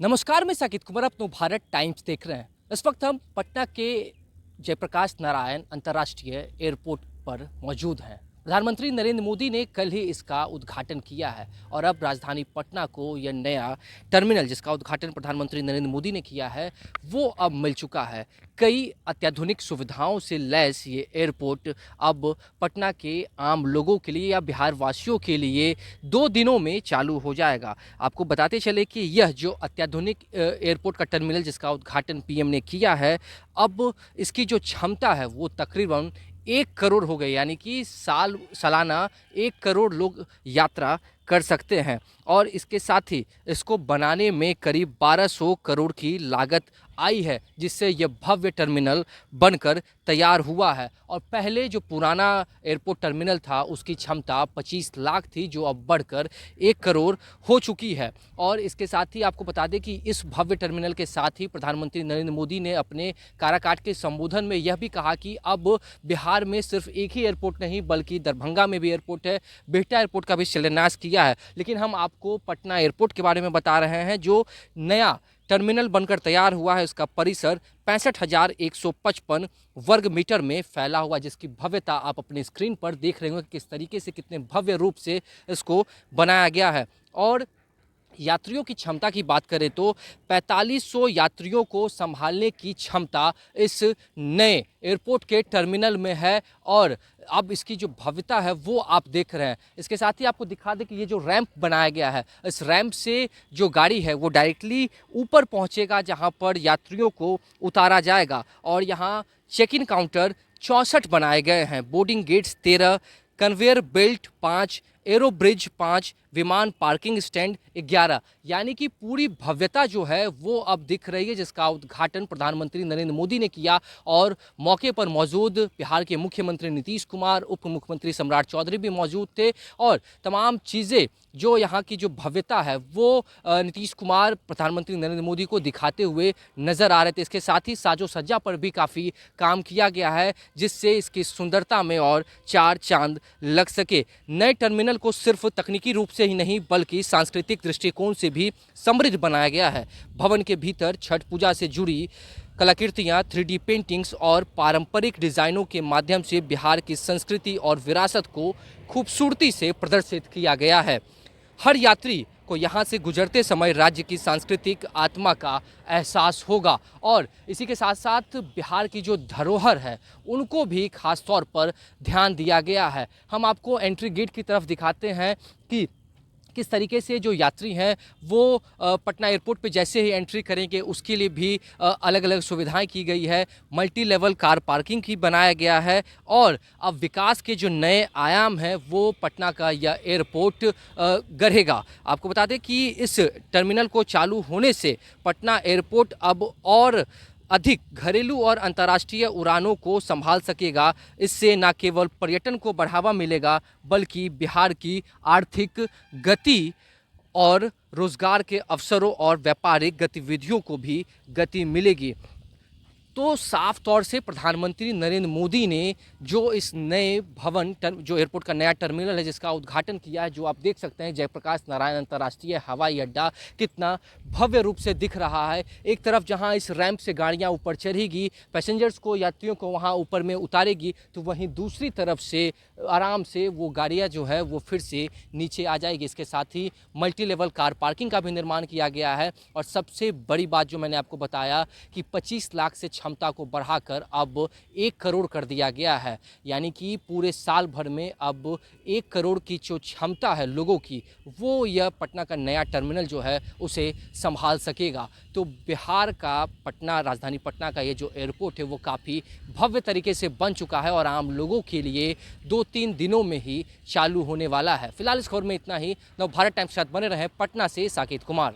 नमस्कार, मैं साकिब कुमार अपनो भारत टाइम्स देख रहे हैं। इस वक्त हम पटना के जयप्रकाश नारायण अंतर्राष्ट्रीय एयरपोर्ट पर मौजूद हैं। प्रधानमंत्री नरेंद्र मोदी ने कल ही इसका उद्घाटन किया है और अब राजधानी पटना को यह नया टर्मिनल, जिसका उद्घाटन प्रधानमंत्री नरेंद्र मोदी ने किया है, वो अब मिल चुका है। कई अत्याधुनिक सुविधाओं से लैस ये एयरपोर्ट अब पटना के आम लोगों के लिए या बिहार वासियों के लिए 2 दिनों में चालू हो जाएगा। आपको बताते चले कि यह जो अत्याधुनिक एयरपोर्ट का टर्मिनल, जिसका उद्घाटन पीएम ने किया है, अब इसकी जो क्षमता है वो तकरीबन 1 करोड़ हो गई, यानी कि सालाना 1 करोड़ लोग यात्रा कर सकते हैं। और इसके साथ ही इसको बनाने में करीब 1200 करोड़ की लागत आई है, जिससे यह भव्य टर्मिनल बनकर तैयार हुआ है। और पहले जो पुराना एयरपोर्ट टर्मिनल था उसकी क्षमता 25 लाख थी, जो अब बढ़कर 1 करोड़ हो चुकी है। और इसके साथ ही आपको बता दें कि इस भव्य टर्मिनल के साथ ही प्रधानमंत्री नरेंद्र मोदी ने अपने काराकाट के संबोधन में यह भी कहा कि अब बिहार में सिर्फ एक ही एयरपोर्ट नहीं बल्कि दरभंगा में भी एयरपोर्ट है, बिहटा एयरपोर्ट का भी शिलान्यास किया है। लेकिन हम आपको पटना एयरपोर्ट के बारे में बता रहे हैं, जो नया टर्मिनल बनकर तैयार हुआ है। उसका परिसर 65,155 वर्ग मीटर में फैला हुआ, जिसकी भव्यता आप अपने स्क्रीन पर देख रहे होंगे कि किस तरीके से, कितने भव्य रूप से इसको बनाया गया है। और यात्रियों की क्षमता की बात करें तो 4500 यात्रियों को संभालने की क्षमता इस नए एयरपोर्ट के टर्मिनल में है। और अब इसकी जो भव्यता है वो आप देख रहे हैं। इसके साथ ही आपको दिखा दें कि ये जो रैंप बनाया गया है, इस रैंप से जो गाड़ी है वो डायरेक्टली ऊपर पहुंचेगा, जहां पर यात्रियों को उतारा जाएगा। और यहाँ चेक इन काउंटर 64 बनाए गए हैं, boarding gates 13, conveyor belt 5, aero bridge 5, विमान पार्किंग स्टैंड 11, यानी कि पूरी भव्यता जो है वो अब दिख रही है, जिसका उद्घाटन प्रधानमंत्री नरेंद्र मोदी ने किया। और मौके पर मौजूद बिहार के मुख्यमंत्री नीतीश कुमार, उप मुख्यमंत्री सम्राट चौधरी भी मौजूद थे। और तमाम चीज़ें, जो यहाँ की जो भव्यता है वो नीतीश कुमार प्रधानमंत्री नरेंद्र मोदी को दिखाते हुए नज़र आ रहे थे। इसके साथ ही साजो सज्जा पर भी काफ़ी काम किया गया है, जिससे इसकी सुंदरता में और 4 चांद लग सके। नए टर्मिनल को सिर्फ तकनीकी रूप से ही नहीं बल्कि सांस्कृतिक दृष्टिकोण से भी समृद्ध बनाया गया है। भवन के भीतर छठ पूजा से जुड़ी कलाकृतियाँ, 3D पेंटिंग्स और पारंपरिक डिज़ाइनों के माध्यम से बिहार की संस्कृति और विरासत को खूबसूरती से प्रदर्शित किया गया है। हर यात्री को यहाँ से गुजरते समय राज्य की सांस्कृतिक आत्मा का एहसास होगा। और इसी के साथ साथ बिहार की जो धरोहर है उनको भी खास तौर पर ध्यान दिया गया है। हम आपको एंट्री गेट की तरफ दिखाते हैं कि किस तरीके से जो यात्री हैं वो पटना एयरपोर्ट पे जैसे ही एंट्री करेंगे उसके लिए भी अलग अलग सुविधाएं की गई है। मल्टी लेवल कार पार्किंग की बनाया गया है। और अब विकास के जो नए आयाम हैं वो पटना का यह एयरपोर्ट गढ़ेगा। आपको बता दें कि इस टर्मिनल को चालू होने से पटना एयरपोर्ट अब और अधिक घरेलू और अंतर्राष्ट्रीय उड़ानों को संभाल सकेगा। इससे न केवल पर्यटन को बढ़ावा मिलेगा बल्कि बिहार की आर्थिक गति और रोजगार के अवसरों और व्यापारिक गतिविधियों को भी गति मिलेगी। तो साफ तौर से प्रधानमंत्री नरेंद्र मोदी ने जो इस नए भवन जो एयरपोर्ट का नया टर्मिनल है जिसका उद्घाटन किया है, जो आप देख सकते हैं जयप्रकाश नारायण अंतर्राष्ट्रीय हवाई अड्डा कितना भव्य रूप से दिख रहा है। एक तरफ जहां इस रैंप से गाड़ियां ऊपर चढ़ेगी, पैसेंजर्स को, यात्रियों को वहां ऊपर में उतारेगी, तो वहीं दूसरी तरफ से आराम से वो गाड़ियाँ जो है वो फिर से नीचे आ जाएगी। इसके साथ ही मल्टी लेवल कार पार्किंग का भी निर्माण किया गया है। और सबसे बड़ी बात जो मैंने आपको बताया कि 25 लाख से क्षमता को बढ़ाकर अब 1 करोड़ कर दिया गया है, यानी कि पूरे साल भर में अब 1 करोड़ की जो क्षमता है लोगों की, वो यह पटना का नया टर्मिनल जो है उसे संभाल सकेगा। तो बिहार का पटना, राजधानी पटना का ये जो एयरपोर्ट है वो काफ़ी भव्य तरीके से बन चुका है और आम लोगों के लिए 2-3 दिनों में ही चालू होने वाला है। फिलहाल इस खबर में इतना ही। नव भारत टाइम्स के साथ बने रहें। पटना से साकिब कुमार।